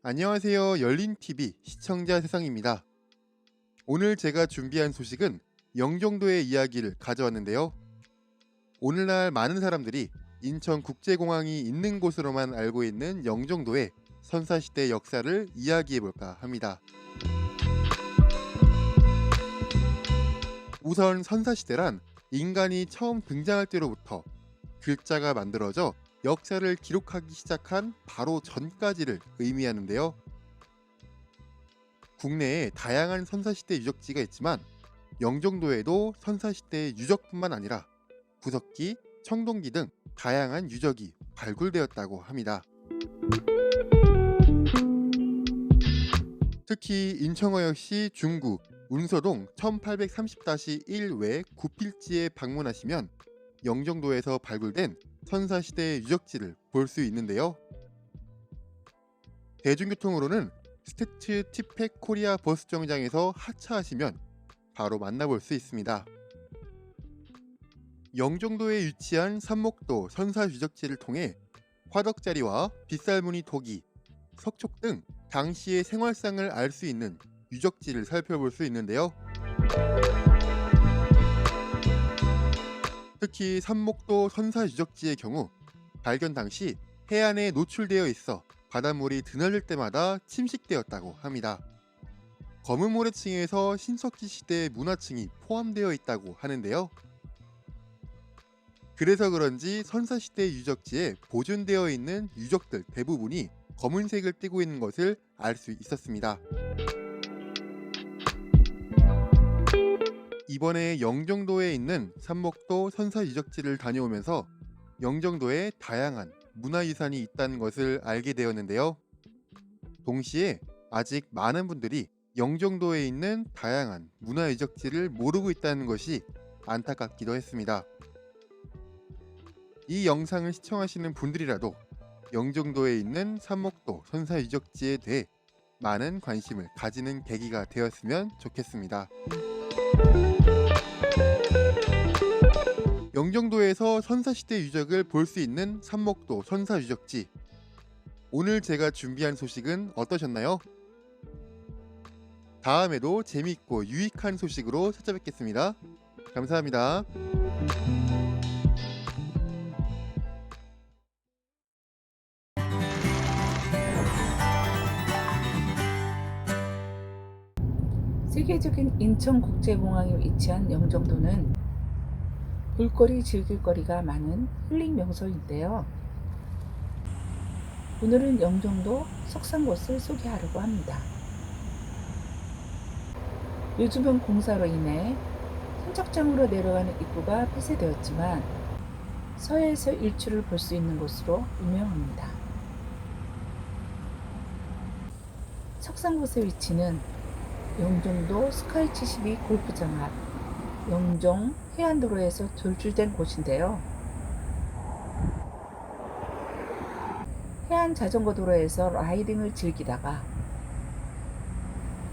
안녕하세요. 열린TV 시청자 세상입니다. 오늘 제가 준비한 소식은 영종도의 이야기를 가져왔는데요. 오늘날 많은 사람들이 인천국제공항이 있는 곳으로만 알고 있는 영종도의 선사시대 역사를 이야기해볼까 합니다. 우선 선사시대란 인간이 처음 등장할 때로부터 글자가 만들어져 역사를 기록하기 시작한 바로 전까지를 의미하는데요. 국내에 다양한 선사시대 유적지가 있지만 영종도에도 선사시대 유적뿐만 아니라 구석기, 청동기 등 다양한 유적이 발굴되었다고 합니다. 특히 인천어역시 중구 운서동 1830-1 외 구필지에 방문하시면 영종도에서 발굴된 선사시대 유적지를 볼 수 있는데요. 대중교통으로는 스태츠 티팩 코리아 버스 정류장에서 하차하시면 바로 만나볼 수 있습니다. 영종도에 위치한 삼목도 선사 유적지를 통해 화덕자리와 빗살무늬 토기, 석촉 등 당시의 생활상을 알 수 있는 유적지를 살펴볼 수 있는데요. 특히 삼목도 선사 유적지의 경우 발견 당시 해안에 노출되어 있어 바닷물이 드날릴 때마다 침식되었다고 합니다. 검은 모래층에서 신석기 시대 문화층이 포함되어 있다고 하는데요. 그래서 그런지 선사시대 유적지에 보존되어 있는 유적들 대부분이 검은색을 띠고 있는 것을 알 수 있었습니다. 이번에 영종도에 있는 삼목도 선사 유적지를 다녀오면서 영종도에 다양한 문화유산이 있다는 것을 알게 되었는데요. 동시에 아직 많은 분들이 영종도에 있는 다양한 문화유적지를 모르고 있다는 것이 안타깝기도 했습니다. 이 영상을 시청하시는 분들이라도 영종도에 있는 삼목도 선사 유적지에 대해 많은 관심을 가지는 계기가 되었으면 좋겠습니다. 영종도에서 선사시대 유적을 볼 수 있는 삼목도 선사 유적지. 오늘 제가 준비한 소식은 어떠셨나요? 다음에도 재미있고 유익한 소식으로 찾아뵙겠습니다. 감사합니다. 세계적인 인천국제공항에 위치한 영종도는 볼거리 즐길거리가 많은 힐링 명소인데요. 오늘은 영종도 석산곳을 소개하려고 합니다. 요즘은 공사로 인해 선착장으로 내려가는 입구가 폐쇄되었지만 서해에서 일출을 볼 수 있는 곳으로 유명합니다. 석산곳의 위치는 영종도 스카이 72 골프장 앞 영종 해안도로에서 돌출된 곳인데요. 해안 자전거 도로에서 라이딩을 즐기다가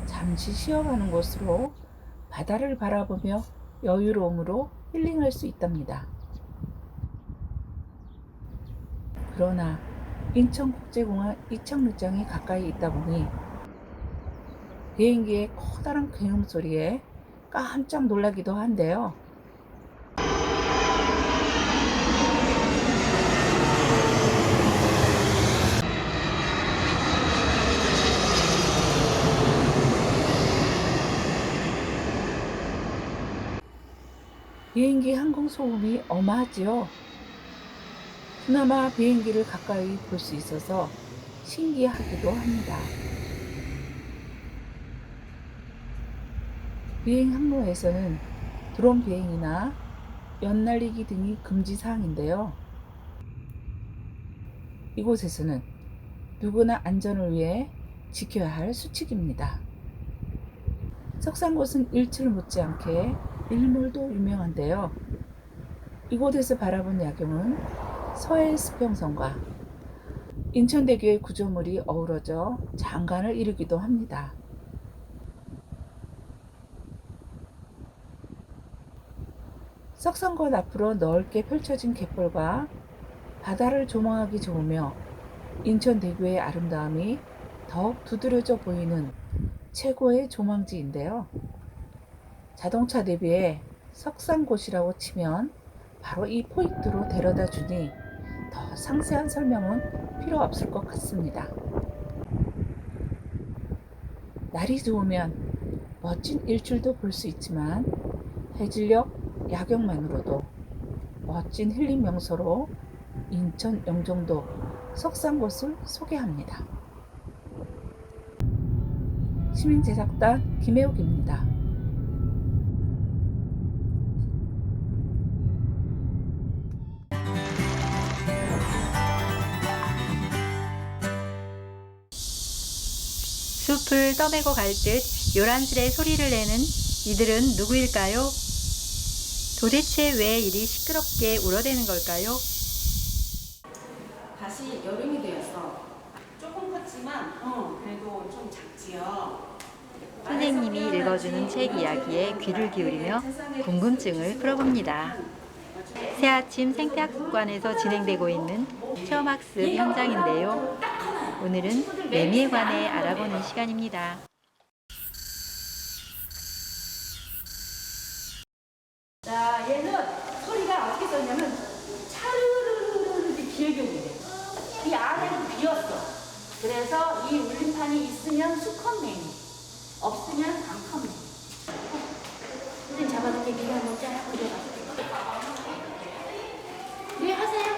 잠시 쉬어가는 곳으로 바다를 바라보며 여유로움으로 힐링할 수 있답니다. 그러나 인천국제공항 이착륙장이 가까이 있다 보니 비행기의 커다란 굉음 소리에 깜짝 놀라기도 한데요. 비행기 항공 소음이 어마하지요. 그나마 비행기를 가까이 볼 수 있어서 신기하기도 합니다. 비행 항로에서는 드론 비행이나 연날리기 등이 금지 사항인데요. 이곳에서는 누구나 안전을 위해 지켜야 할 수칙입니다. 석산곳은 일출 못지않게 일몰도 유명한데요. 이곳에서 바라본 야경은 서해 수평선과 인천대교의 구조물이 어우러져 장관을 이루기도 합니다. 석산곳 앞으로 넓게 펼쳐진 갯벌과 바다를 조망하기 좋으며 인천대교의 아름다움이 더욱 두드러져 보이는 최고의 조망지인데요. 자동차 대비에 석산곳이라고 치면 바로 이 포인트로 데려다 주니 더 상세한 설명은 필요 없을 것 같습니다. 날이 좋으면 멋진 일출도 볼 수 있지만 해질녘 야경만으로도 멋진 힐링 명소로 인천 영종도 석산곳을 소개합니다. 시민제작단 김혜옥입니다. 숲을 떠매고 갈 듯 요란스레 소리를 내는 이들은 누구일까요? 도대체 왜 이리 시끄럽게 울어대는 걸까요? 다시 여름이 되었어. 조금 컸지만 그래도 좀 작지요. 선생님이 읽어주는 책 이야기에 귀를 기울이며 궁금증을 풀어봅니다. 새아침 생태학습관에서 진행되고 있는 체험학습 현장인데요. 오늘은 매미에 관해 알아보는 시간입니다. 자, 얘는 소리가 어떻게 썼냐면 차르르르르 이렇게 길게 울려. 이 안에는 비었어. 그래서 이 울림판이 있으면 수컷맹이, 없으면 암컷맹이. 선생님 잡아줄게. 네가 한번 쫙 그려봐. 네, 하세요.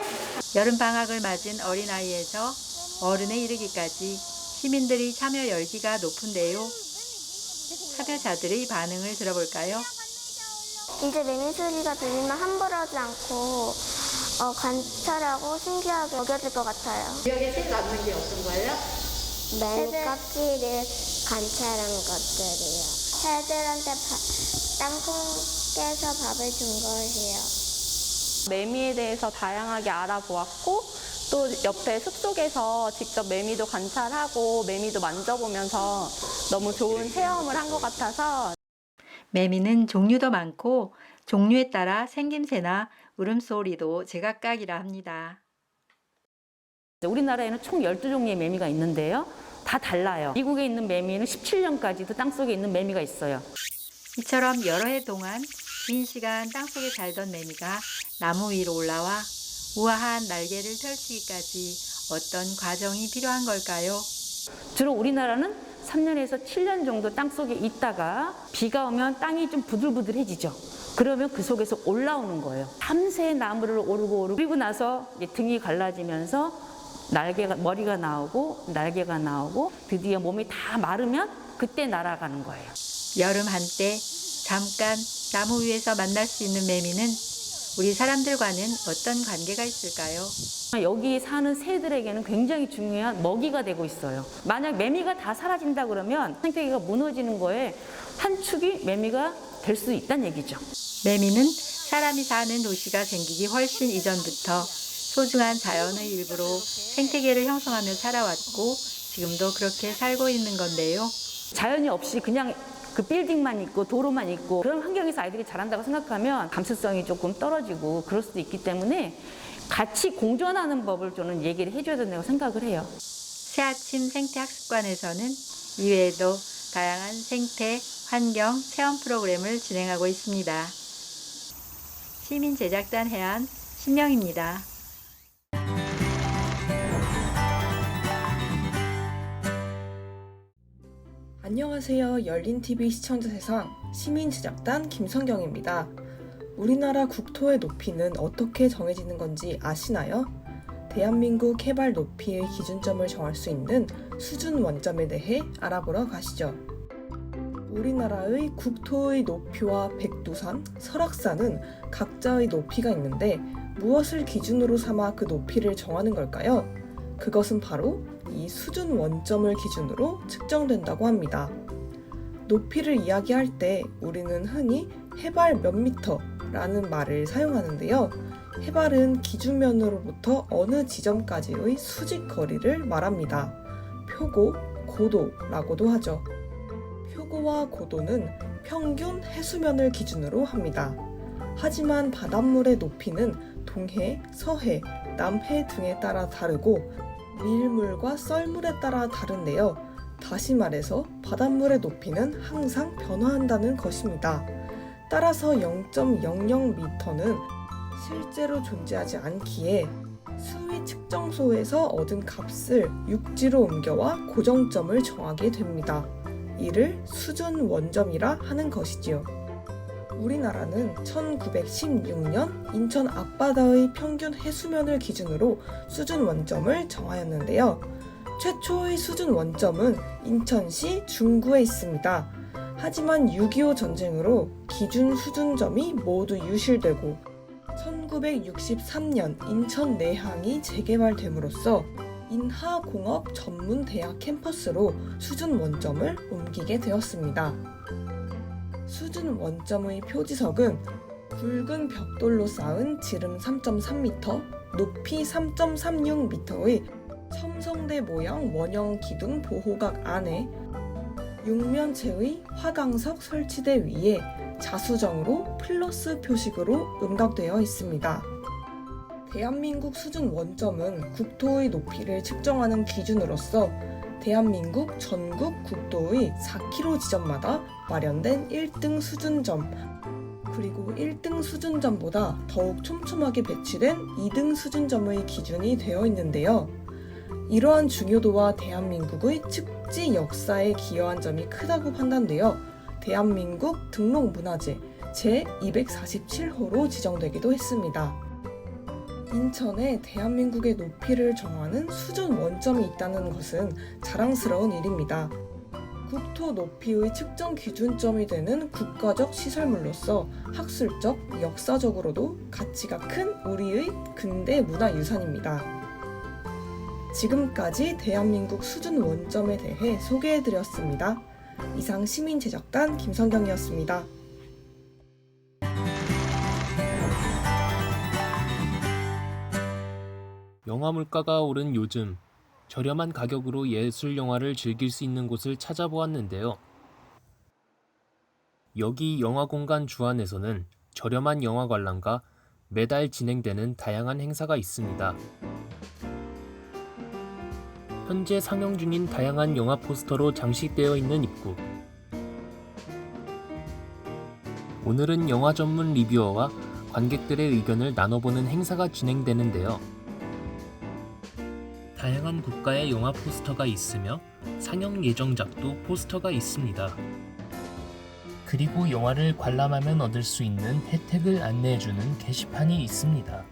여름방학을 맞은 어린아이에서 어른에 이르기까지 시민들의 참여 열기가 높은데요. 참여자들의 반응을 들어볼까요? 이제 매미 소리가 들리면 함부로 하지 않고 관찰하고 신기하게 여겨질 것 같아요. 기억에 제일 남는 게 어떤 거예요? 매미 껍질을 관찰한 것들이요. 새들한테 땅콩 깨서 밥을 준 것이요. 매미에 대해서 다양하게 알아보았고 또 옆에 숲속에서 직접 매미도 관찰하고 매미도 만져보면서 너무 좋은 체험을 한 것 같아서 매미는 종류도 많고 종류에 따라 생김새나 울음소리도 제각각이라 합니다. 우리나라에는 총 12종류의 매미가 있는데요. 다 달라요. 미국에 있는 매미는 17년까지도 땅속에 있는 매미가 있어요. 이처럼 여러 해 동안 긴 시간 땅속에 살던 매미가 나무 위로 올라와 우아한 날개를 펼치기까지 어떤 과정이 필요한 걸까요? 주로 우리나라는 3년에서 7년 정도 땅속에 있다가 비가 오면 땅이 좀 부들부들해지죠. 그러면 그 속에서 올라오는 거예요. 밤새 나무를 오르고 그리고 나서 이제 등이 갈라지면서 머리가 나오고 날개가 나오고 드디어 몸이 다 마르면 그때 날아가는 거예요. 여름 한때 잠깐 나무 위에서 만날 수 있는 매미는 우리 사람들과는 어떤 관계가 있을까요? 여기 사는 새들에게는 굉장히 중요한 먹이가 되고 있어요. 만약 매미가 다 사라진다 그러면 생태계가 무너지는 거에 한 축이 매미가 될 수 있다는 얘기죠. 매미는 사람이 사는 도시가 생기기 훨씬 이전부터 소중한 자연의 일부로 생태계를 형성하며 살아왔고 지금도 그렇게 살고 있는 건데요. 자연이 없이 그냥 그 빌딩만 있고 도로만 있고 그런 환경에서 아이들이 자란다고 생각하면 감수성이 조금 떨어지고 그럴 수도 있기 때문에 같이 공존하는 법을 저는 얘기를 해줘야 된다고 생각을 해요. 새아침 생태학습관에서는 이외에도 다양한 생태, 환경, 체험 프로그램을 진행하고 있습니다. 시민제작단 해안 신명입니다. 안녕하세요. 열린TV 시청자 세상 시민제작단 김성경입니다. 우리나라 국토의 높이는 어떻게 정해지는 건지 아시나요? 대한민국 해발 높이의 기준점을 정할 수 있는 수준 원점에 대해 알아보러 가시죠. 우리나라의 국토의 높이와 백두산, 설악산은 각자의 높이가 있는데 무엇을 기준으로 삼아 그 높이를 정하는 걸까요? 그것은 바로 이 수준 원점을 기준으로 측정된다고 합니다. 높이를 이야기할 때 우리는 흔히 해발 몇 미터라는 말을 사용하는데요. 해발은 기준면으로부터 어느 지점까지의 수직 거리를 말합니다. 표고, 고도라고도 하죠. 표고와 고도는 평균 해수면을 기준으로 합니다. 하지만 바닷물의 높이는 동해, 서해, 남해 등에 따라 다르고 밀물과 썰물에 따라 다른데요. 다시 말해서 바닷물의 높이는 항상 변화한다는 것입니다. 따라서 0.00m는 실제로 존재하지 않기에 수위 측정소에서 얻은 값을 육지로 옮겨와 고정점을 정하게 됩니다. 이를 수준 원점이라 하는 것이지요. 우리나라는 1916년 인천 앞바다의 평균 해수면을 기준으로 수준 원점을 정하였는데요. 최초의 수준 원점은 인천시 중구에 있습니다. 하지만 6.25 전쟁으로 기준 수준점이 모두 유실되고 1963년 인천 내항이 재개발됨으로써 인하공업전문대학 캠퍼스로 수준 원점을 옮기게 되었습니다. 수준 원점의 표지석은 굵은 벽돌로 쌓은 지름 3.3m, 높이 3.36m의 첨성대 모양 원형 기둥 보호각 안에 육면체의 화강석 설치대 위에 자수정으로 플러스 표식으로 음각되어 있습니다. 대한민국 수준 원점은 국토의 높이를 측정하는 기준으로서 대한민국 전국 국도의 4km 지점마다 마련된 1등 수준점, 그리고 1등 수준점보다 더욱 촘촘하게 배치된 2등 수준점의 기준이 되어 있는데요. 이러한 중요도와 대한민국의 측지 역사에 기여한 점이 크다고 판단되어 대한민국 등록문화재 제247호로 지정되기도 했습니다. 인천에 대한민국의 높이를 정하는 수준 원점이 있다는 것은 자랑스러운 일입니다. 국토 높이의 측정 기준점이 되는 국가적 시설물로서 학술적, 역사적으로도 가치가 큰 우리의 근대 문화유산입니다. 지금까지 대한민국 수준 원점에 대해 소개해드렸습니다. 이상 시민제작단 김성경이었습니다. 영화 물가가 오른 요즘 저렴한 가격으로 예술 영화를 즐길 수 있는 곳을 찾아보았는데요. 여기 영화공간 주안에서는 저렴한 영화 관람과 매달 진행되는 다양한 행사가 있습니다. 현재 상영 중인 다양한 영화 포스터로 장식되어 있는 입구. 오늘은 영화 전문 리뷰어와 관객들의 의견을 나눠보는 행사가 진행되는데요. 다양한 국가의 영화 포스터가 있으며 상영 예정작도 포스터가 있습니다. 그리고 영화를 관람하면 얻을 수 있는 혜택을 안내해주는 게시판이 있습니다.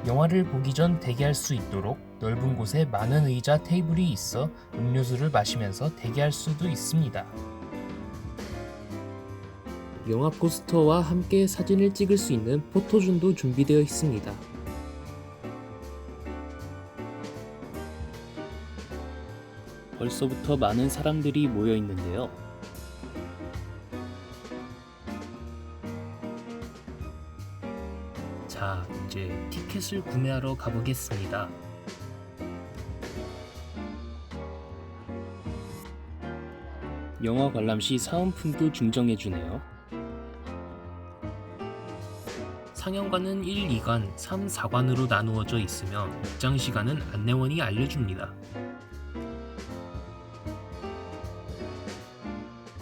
영화를 보기 전 대기할 수 있도록 넓은 곳에 많은 의자, 테이블이 있어 음료수를 마시면서 대기할 수도 있습니다. 영화 포스터와 함께 사진을 찍을 수 있는 포토존도 준비되어 있습니다. 벌써부터 많은 사람들이 모여 있는데요. 자, 이제 티켓을 구매하러 가보겠습니다. 영화 관람 시 사은품도 증정해주네요. 상영관은 1, 2관, 3, 4관으로 나누어져 있으며 입장 시간은 안내원이 알려줍니다.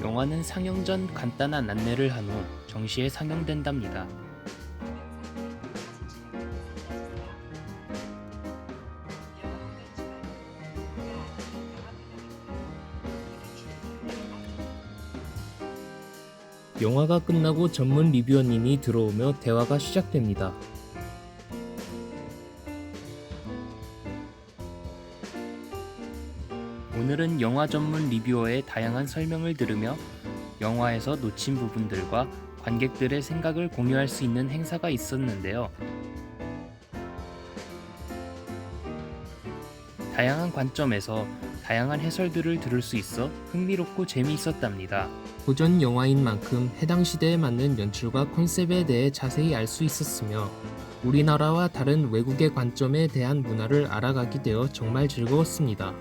영화는 상영 전 간단한 안내를 한 후 정시에 상영된답니다. 영화가 끝나고 전문 리뷰어님이 들어오며 대화가 시작됩니다. 오늘은 영화 전문 리뷰어의 다양한 설명을 들으며 영화에서 놓친 부분들과 관객들의 생각을 공유할 수 있는 행사가 있었는데요. 다양한 관점에서 다양한 해설들을 들을 수 있어 흥미롭고 재미있었답니다. 고전 영화인 만큼 해당 시대에 맞는 연출과 컨셉에 대해 자세히 알 수 있었으며 우리나라와 다른 외국의 관점에 대한 문화를 알아가게 되어 정말 즐거웠습니다.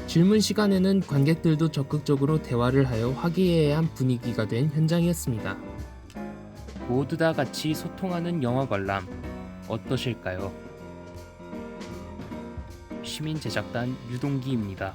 질문 시간에는 관객들도 적극적으로 대화를 하여 화기애애한 분위기가 된 현장이었습니다. 모두 다 같이 소통하는 영화 관람 어떠실까요? 시민 제작단 유동기입니다.